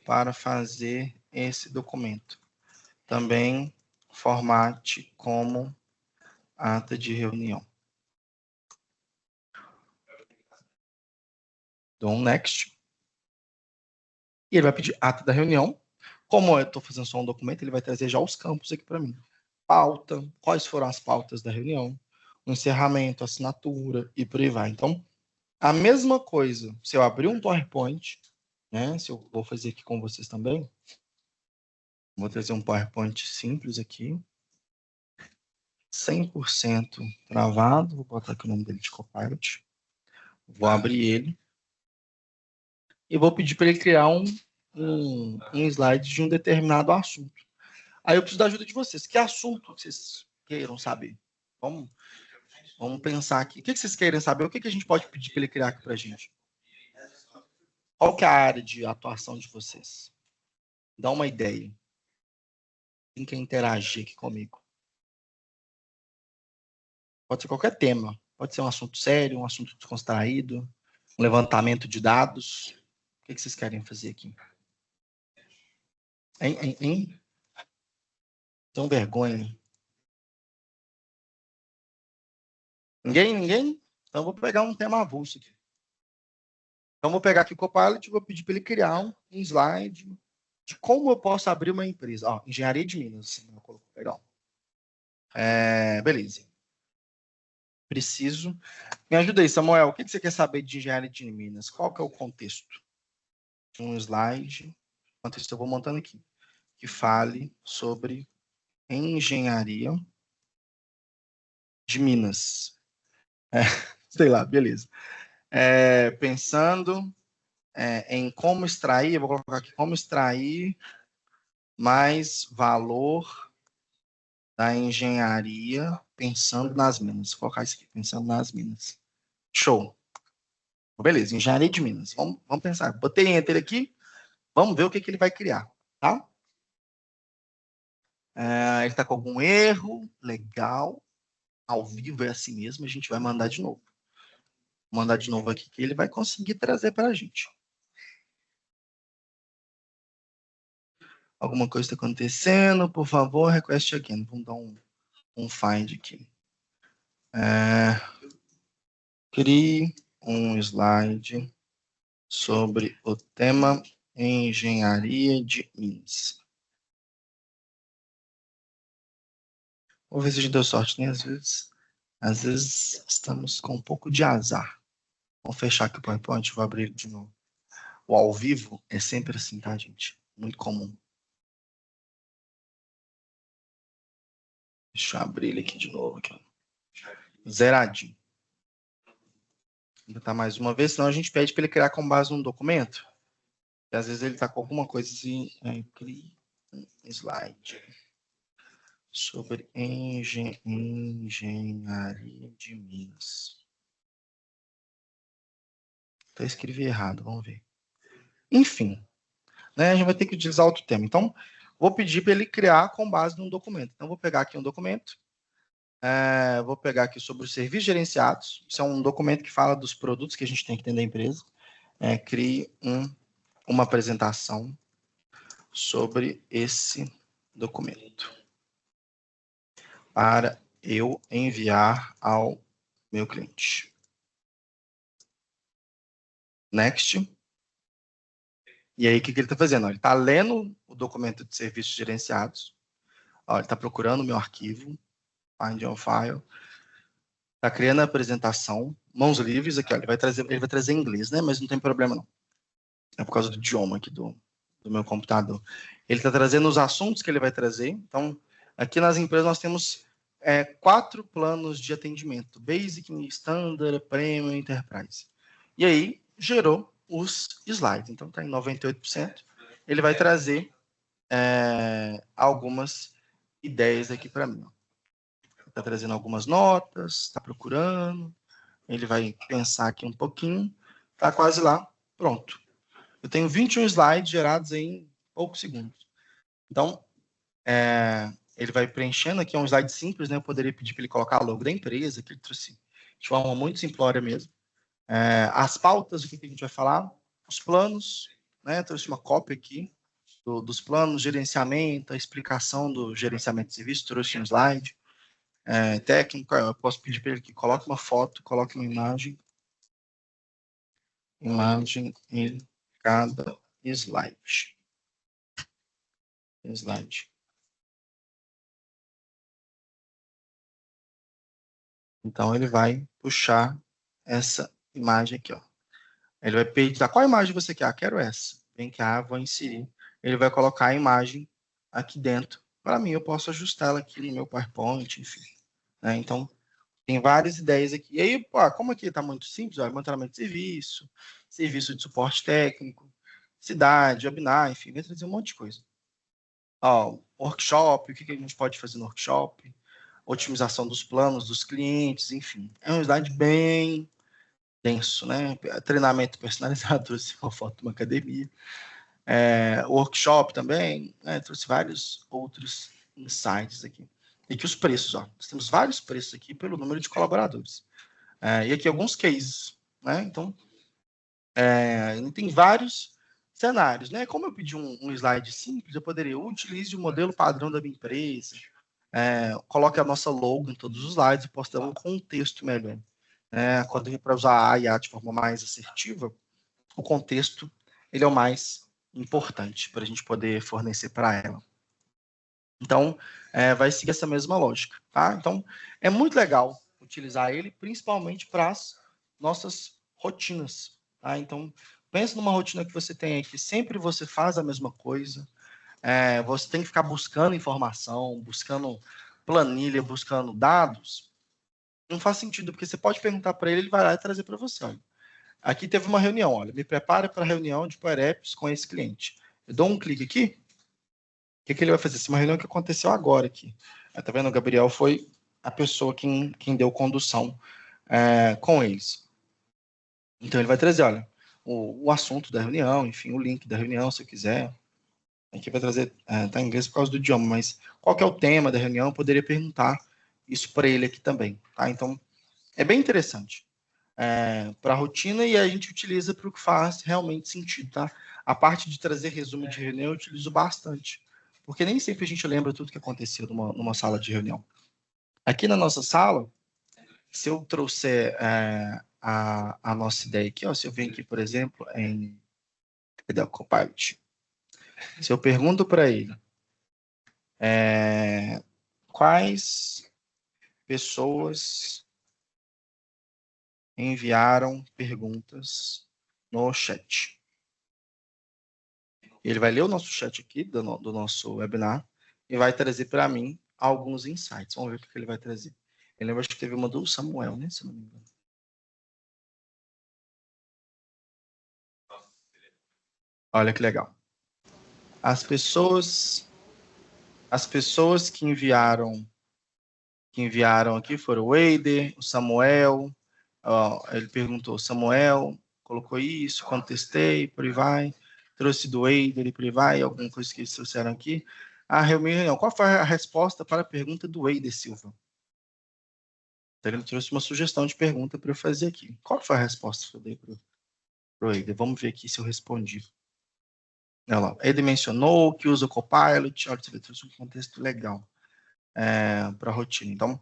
para fazer esse documento. Também formate como ata de reunião. Dou um next. E ele vai pedir ata da reunião. Como eu estou fazendo só um documento, ele vai trazer já os campos aqui para mim. Pauta, quais foram as pautas da reunião, o encerramento, assinatura e por aí vai. Então, a mesma coisa, se eu abrir um PowerPoint, né, se eu vou fazer aqui com vocês também, vou trazer um PowerPoint simples aqui, 100% travado, vou botar aqui o nome dele de Copilot, vou abrir ele e vou pedir para ele criar um slide de um determinado assunto. Aí eu preciso da ajuda de vocês. Que assunto vocês queiram saber? Vamos pensar aqui. O que vocês querem saber? O que a gente pode pedir para ele criar aqui para a gente? Qual que é a área de atuação de vocês? Dá uma ideia. Quem quer interagir aqui comigo? Pode ser qualquer tema. Pode ser um assunto sério, um assunto descontraído, um levantamento de dados. O que vocês querem fazer aqui? Hein? Tão vergonha. Ninguém? Então eu vou pegar um tema avulso aqui. Então vou pegar aqui o Copilot e vou pedir para ele criar um slide de como eu posso abrir uma empresa. Ó, engenharia de Minas. Legal. Beleza. Preciso. Me ajuda aí, Samuel. O que você quer saber de engenharia de Minas? Qual que é o contexto? Um slide. Enquanto isso, eu vou montando aqui. Que fale sobre engenharia de Minas. Sei lá, beleza. Pensando em como extrair, eu vou colocar aqui, como extrair mais valor da engenharia pensando nas minas. Vou colocar isso aqui, pensando nas minas. Show. Beleza, engenharia de minas. Vamos pensar. Botei enter aqui, vamos ver o que ele vai criar, tá? Ele está com algum erro, legal. Ao vivo é assim mesmo, a gente vai mandar de novo. Vou mandar de novo aqui que ele vai conseguir trazer para a gente. Alguma coisa está acontecendo, por favor, request again. Vamos dar um find aqui. Crie um slide sobre o tema engenharia de Minas. Vou ver se a gente deu sorte, né? Às vezes estamos com um pouco de azar. Vamos fechar aqui o PowerPoint, vou abrir ele de novo. O ao vivo é sempre assim, tá, gente? Muito comum. Deixa eu abrir ele aqui de novo. Aqui, ó. Zeradinho. Vou botar mais uma vez, senão a gente pede para ele criar com base num documento. E às vezes ele está com alguma coisa assim. Crie um slide sobre engenharia de Minas. Até escrevi errado, vamos ver. Enfim, né, a gente vai ter que utilizar outro tema. Então, vou pedir para ele criar com base num documento. Então, vou pegar aqui um documento. Vou pegar aqui sobre os serviços gerenciados. Isso é um documento que fala dos produtos que a gente tem que ter da empresa. Crie uma apresentação sobre esse documento para eu enviar ao meu cliente. Next. E aí, o que ele está fazendo? Ele está lendo o documento de serviços gerenciados. Ele está procurando o meu arquivo. Find on file. Está criando a apresentação. Mãos livres aqui. Ele vai trazer em inglês, né? Mas não tem problema, não. É por causa do idioma aqui do meu computador. Ele está trazendo os assuntos que ele vai trazer. Então, aqui nas empresas nós temos 4 planos de atendimento. Basic, Standard, Premium, Enterprise. E aí, gerou os slides. Então, está em 98%. Ele vai trazer algumas ideias aqui para mim. Está trazendo algumas notas, está procurando. Ele vai pensar aqui um pouquinho. Está quase lá. Pronto. Eu tenho 21 slides gerados em poucos segundos. Então, ele vai preenchendo aqui, é um slide simples, né? Eu poderia pedir para ele colocar o logo da empresa, que ele trouxe de forma muito simplória mesmo. As pautas, o que a gente vai falar, os planos, né? Trouxe uma cópia aqui dos planos, gerenciamento, a explicação do gerenciamento de serviço, trouxe um slide. Técnico, eu posso pedir para ele que coloque uma foto, coloque uma imagem em cada slide. Então, ele vai puxar essa imagem aqui, ó. Ele vai perguntar qual imagem você quer. Quero essa. Vem cá, vou inserir. Ele vai colocar a imagem aqui dentro. Para mim, eu posso ajustar ela aqui no meu PowerPoint, enfim. Né? Então, tem várias ideias aqui. E aí, como aqui está muito simples, monitoramento de serviço, serviço de suporte técnico, cidade, webinar, enfim, vai trazer um monte de coisa. Workshop, o que a gente pode fazer no workshop, otimização dos planos dos clientes, enfim. É um slide bem denso, né? Treinamento personalizado, trouxe uma foto de uma academia. Workshop também, né? Trouxe vários outros insights aqui. E aqui os preços, nós temos vários preços aqui pelo número de colaboradores. E aqui alguns cases, né? Então, tem vários cenários, né? Como eu pedi um slide simples, eu poderia utilize o modelo padrão da minha empresa, coloque a nossa logo em todos os slides, posso dar um contexto melhor. Quando eu para usar a IA de forma mais assertiva, o contexto ele é o mais importante para a gente poder fornecer para ela. Então, vai seguir essa mesma lógica, tá? Então, é muito legal utilizar ele, principalmente para as nossas rotinas, tá? Então, pensa numa rotina que você tem aí, que sempre você faz a mesma coisa, você tem que ficar buscando informação, buscando planilha, buscando dados, não faz sentido, porque você pode perguntar para ele, ele vai lá e trazer para você. Olha, aqui teve uma reunião, olha, me prepara para a reunião de PowerApps com esse cliente. Eu dou um clique aqui, o que ele vai fazer? Essa é uma reunião que aconteceu agora aqui. Tá vendo? O Gabriel foi a pessoa quem deu condução com eles. Então, ele vai trazer, olha, o assunto da reunião, enfim, o link da reunião, se eu quiser. Aqui vai trazer, tá em inglês por causa do idioma, mas qual que é o tema da reunião? Eu poderia perguntar isso para ele aqui também, tá? Então, é bem interessante para a rotina e a gente utiliza para o que faz realmente sentido, tá? A parte de trazer resumo de reunião eu utilizo bastante, porque nem sempre a gente lembra tudo que aconteceu numa sala de reunião. Aqui na nossa sala, se eu trouxer a nossa ideia aqui, ó, se eu venho aqui, por exemplo, em Copilot, se eu pergunto para ele quais pessoas enviaram perguntas no chat. Ele vai ler o nosso chat aqui, do nosso webinar, e vai trazer para mim alguns insights. Vamos ver o que ele vai trazer. Eu lembro que teve uma do Samuel, né? Se não me engano. Olha que legal. As pessoas que enviaram aqui foram o Eider, o Samuel. Ele perguntou, Samuel, colocou isso, contestei, por aí vai. Trouxe do Eider e por aí vai, alguma coisa que eles trouxeram aqui. A reunião, qual foi a resposta para a pergunta do Eider Silva? Então, ele trouxe uma sugestão de pergunta para eu fazer aqui. Qual foi a resposta que eu dei para o Eider? Vamos ver aqui se eu respondi. Olha lá, Eider mencionou que usa o Copilot. Olha, você trouxe um contexto legal para a rotina. Então,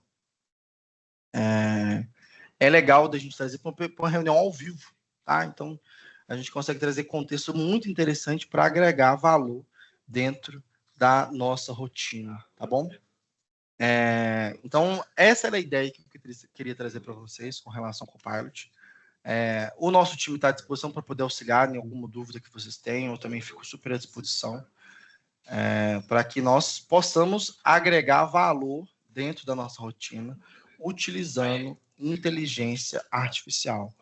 é legal da gente trazer para uma reunião ao vivo, tá? Então, a gente consegue trazer contexto muito interessante para agregar valor dentro da nossa rotina, tá bom? Então, essa era a ideia que eu queria trazer para vocês com relação ao Copilot. O nosso time está à disposição para poder auxiliar em alguma dúvida que vocês tenham. Eu também fico super à disposição para que nós possamos agregar valor dentro da nossa rotina, utilizando inteligência artificial.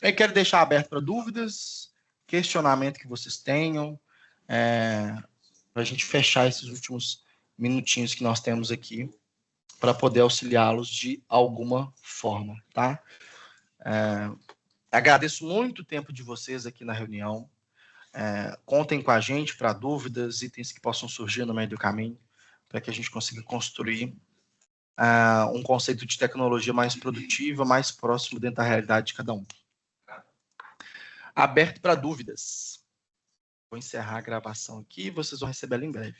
Eu quero deixar aberto para dúvidas, questionamento que vocês tenham, para a gente fechar esses últimos minutinhos que nós temos aqui, para poder auxiliá-los de alguma forma, tá? Agradeço muito o tempo de vocês aqui na reunião. Contem com a gente para dúvidas, itens que possam surgir no meio do caminho, para que a gente consiga construir um conceito de tecnologia mais produtiva, mais próximo dentro da realidade de cada um. Aberto para dúvidas. Vou encerrar a gravação aqui e vocês vão receber ela em breve.